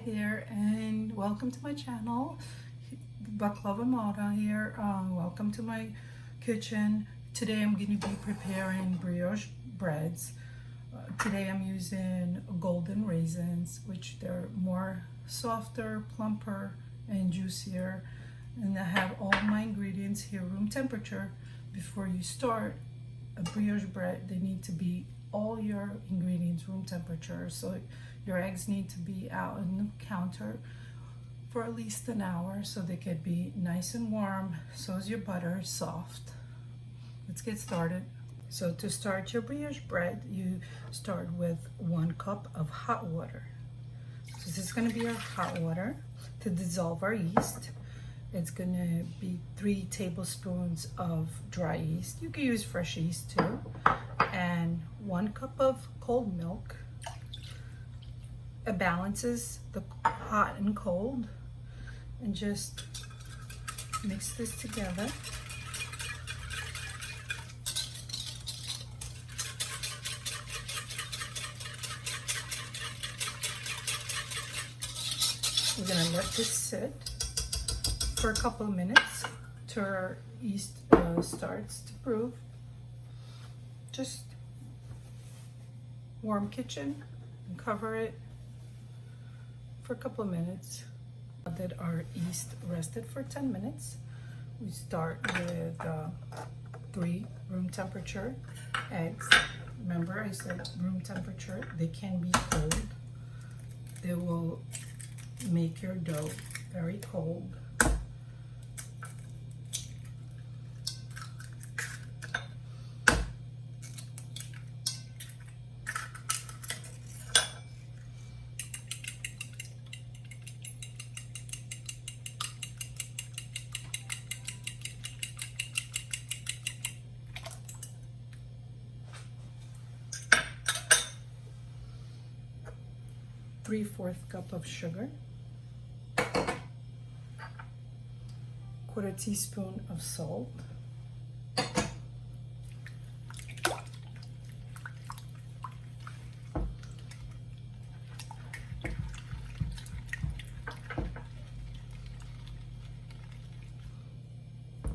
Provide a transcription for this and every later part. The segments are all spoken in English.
there, and welcome to my channel. Baklava Moda here. Welcome to my kitchen. Today I'm going to be preparing brioche breads. Today I'm using golden raisins, which they're more softer, plumper, and juicier. And I have all my ingredients here room temperature. Before you start a brioche bread, they need to be all your ingredients room temperature. So your eggs need to be out on the counter for at least an hour so they could be nice and warm. So is your butter soft. Let's get started. So to start your brioche bread, you start with 1 cup of hot water. So this is going to be our hot water to dissolve our yeast. It's going to be 3 tablespoons of dry yeast. You can use fresh yeast too. And 1 cup of cold milk. It balances the hot and cold. And just mix this together. We're going to let this sit for a couple of minutes till our yeast starts to brew. Just warm kitchen and cover it for a couple of minutes. Now that our yeast rested for 10 minutes, we start with 3 room temperature eggs. Remember I said room temperature, they can be cold. They will make your dough very cold. Three-fourths cup of sugar, 1/4 teaspoon of salt,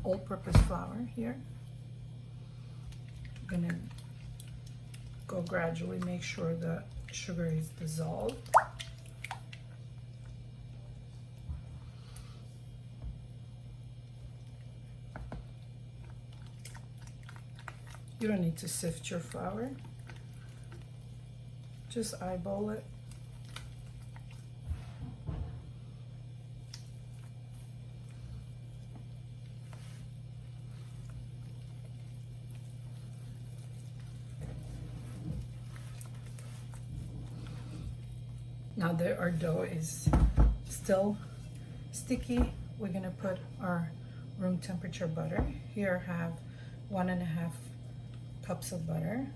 all-purpose flour here. I'm gonna go gradually, make sure the sugar is dissolved. You don't need to sift your flour, just eyeball it. Now that our dough is still sticky, we're gonna put our room temperature butter. Here I have 1.5 cups of butter.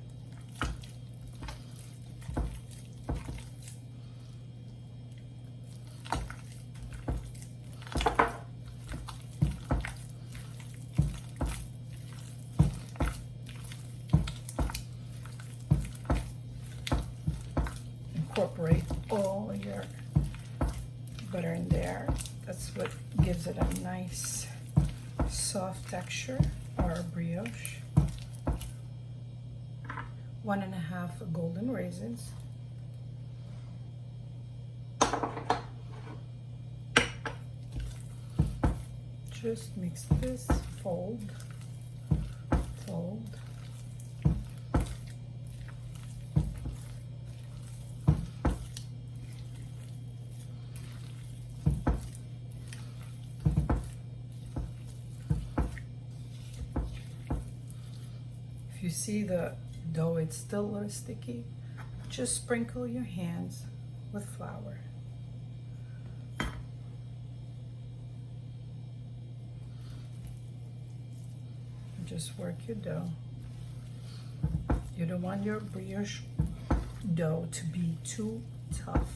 Incorporate all your butter in there. That's what gives it a nice soft texture, our brioche. 1.5 golden raisins. Just mix this, fold. If you see the dough it's still a little sticky, just sprinkle your hands with flour. Just work your dough. You don't want your brioche dough to be too tough,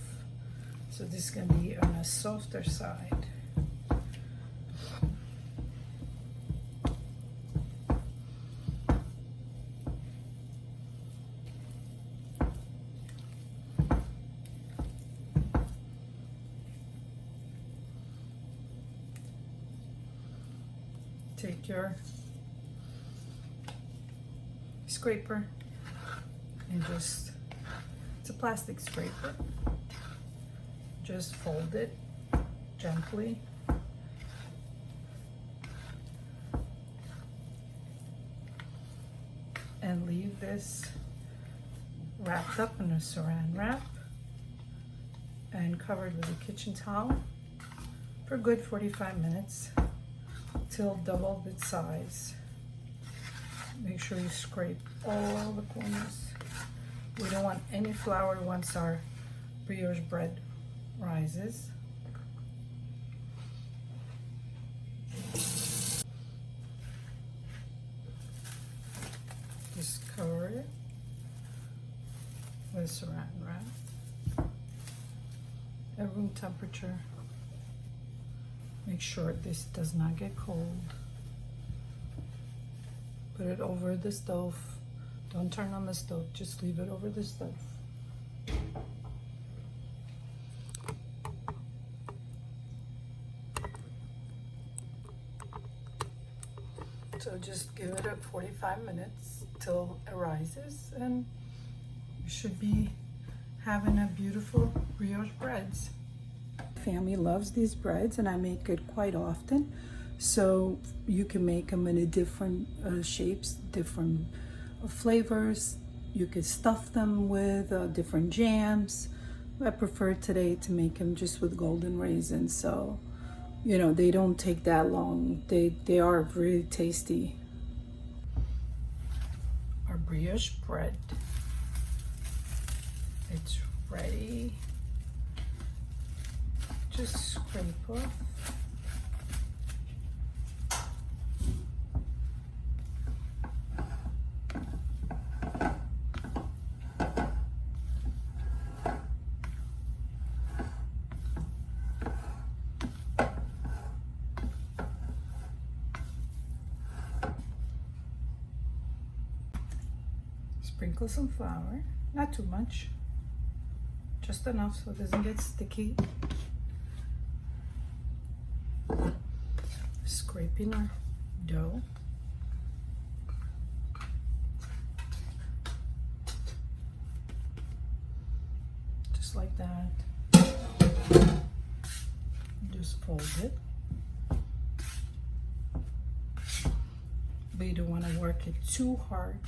so this is going to be on a softer side. take your scraper and just, it's a plastic scraper, just fold it gently and leave this wrapped up in a saran wrap and covered with a kitchen towel for a good 45 minutes till double its size. Make sure you scrape all the corners. We don't want any flour once our brioche bread rises. Just cover it with saran wrap at room temperature. Make sure this does not get cold. Put it over the stove. Don't turn on the stove, just leave it over the stove. So just give it 45 minutes till it rises, and you should be having a beautiful brioche breads. Family loves these breads, and I make it quite often. So you can make them in a different shapes, different flavors. You could stuff them with different jams. I prefer today to make them just with golden raisins. So, you know, they don't take that long. They are really tasty. Our brioche bread, it's ready. Just scrape off. Sprinkle some flour, not too much, just enough so it doesn't get sticky. Scraping our dough. Just like that. Just fold it. But you don't want to work it too hard.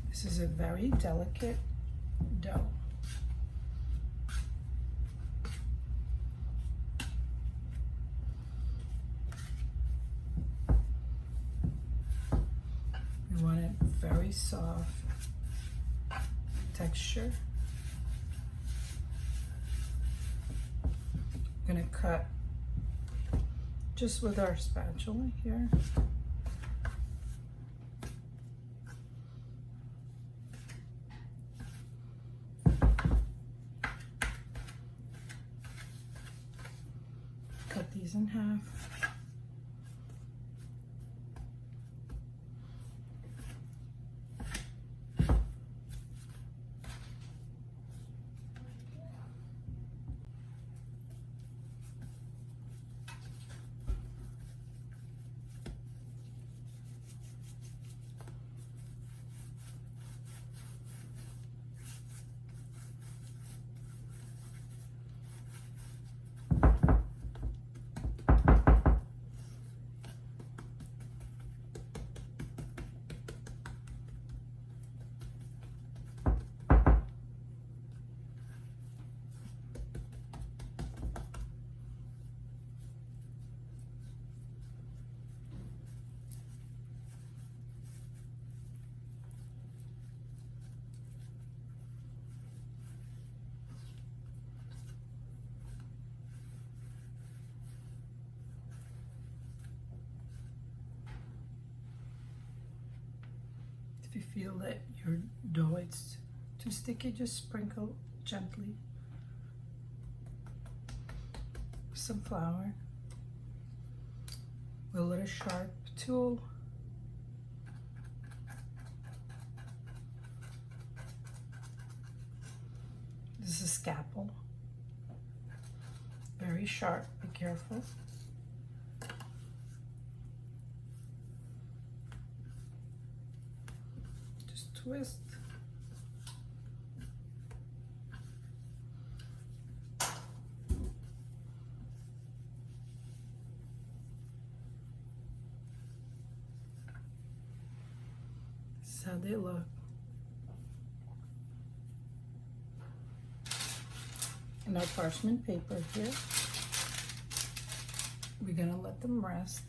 This is a very delicate dough. You want it very soft texture. I'm gonna cut just with our spatula here. Cut these in half. If you feel that your dough is too sticky, just sprinkle gently some flour with a little sharp tool. This is a scalpel, very sharp, be careful. twist. This is how they look. And our parchment paper here. We're gonna let them rest.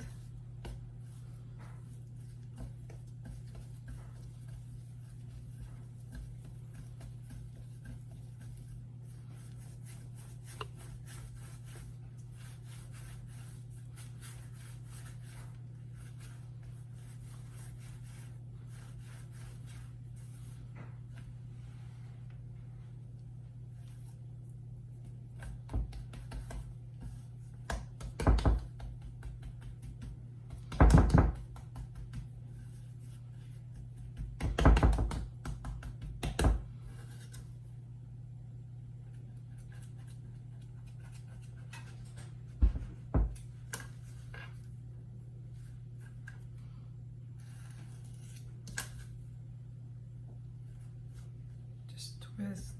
Twist.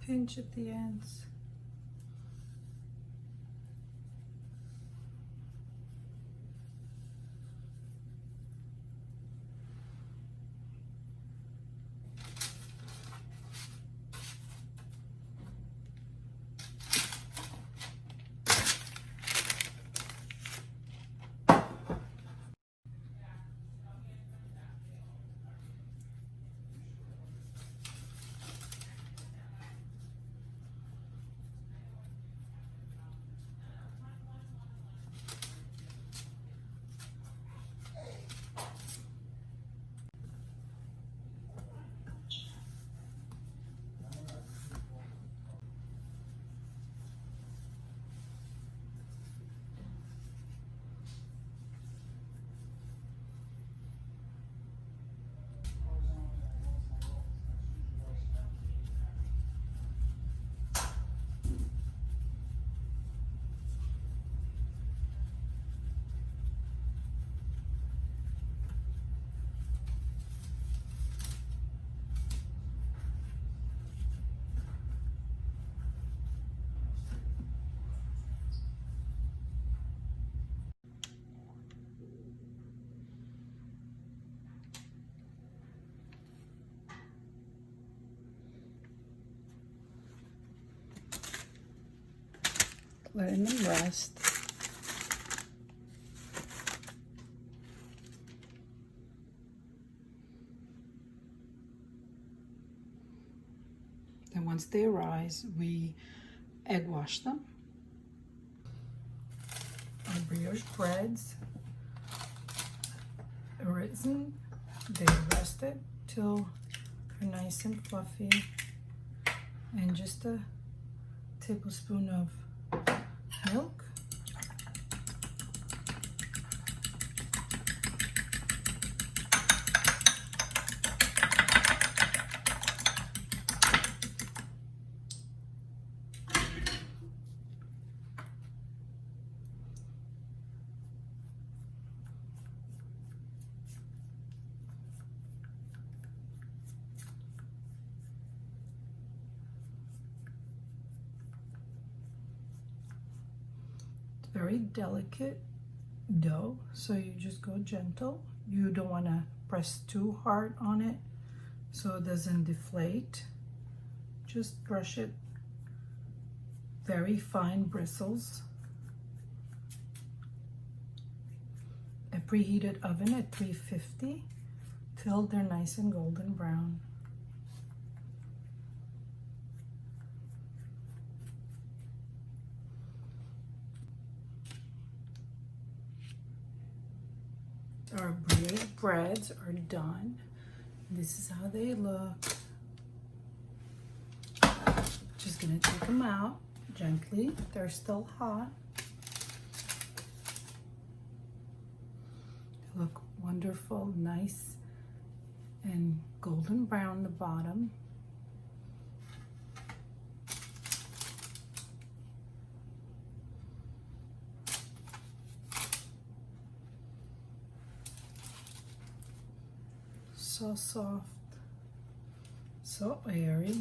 Pinch at the ends. Letting them rest. Then once they arise, we egg wash them. Our brioche breads, raisin, they rested till they're nice and fluffy, and just a tablespoon of milk. Very delicate dough, so you just go gentle. You don't want to press too hard on it so it doesn't deflate. Just brush it, very fine bristles. A preheated oven at 350 till they're nice and golden brown. Our brioche breads are done. This is how they look. Just gonna take them out gently. They're still hot. They look wonderful, nice and golden brown the bottom. so soft, so airy.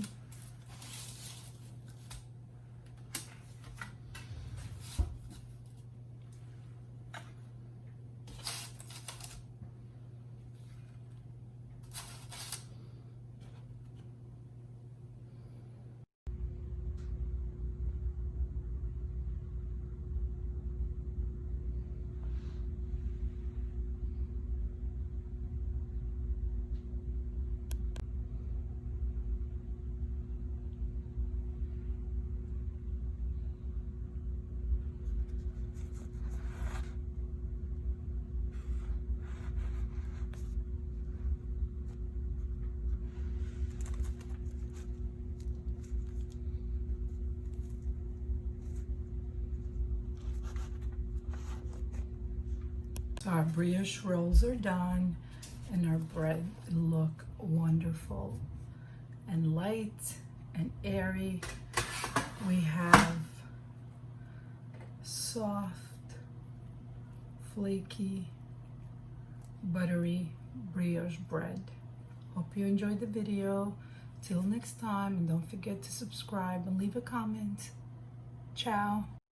So our brioche rolls are done and our bread look wonderful and light and airy. We have soft, flaky, buttery brioche bread. Hope you enjoyed the video. Till next time, and don't forget to subscribe and leave a comment. Ciao.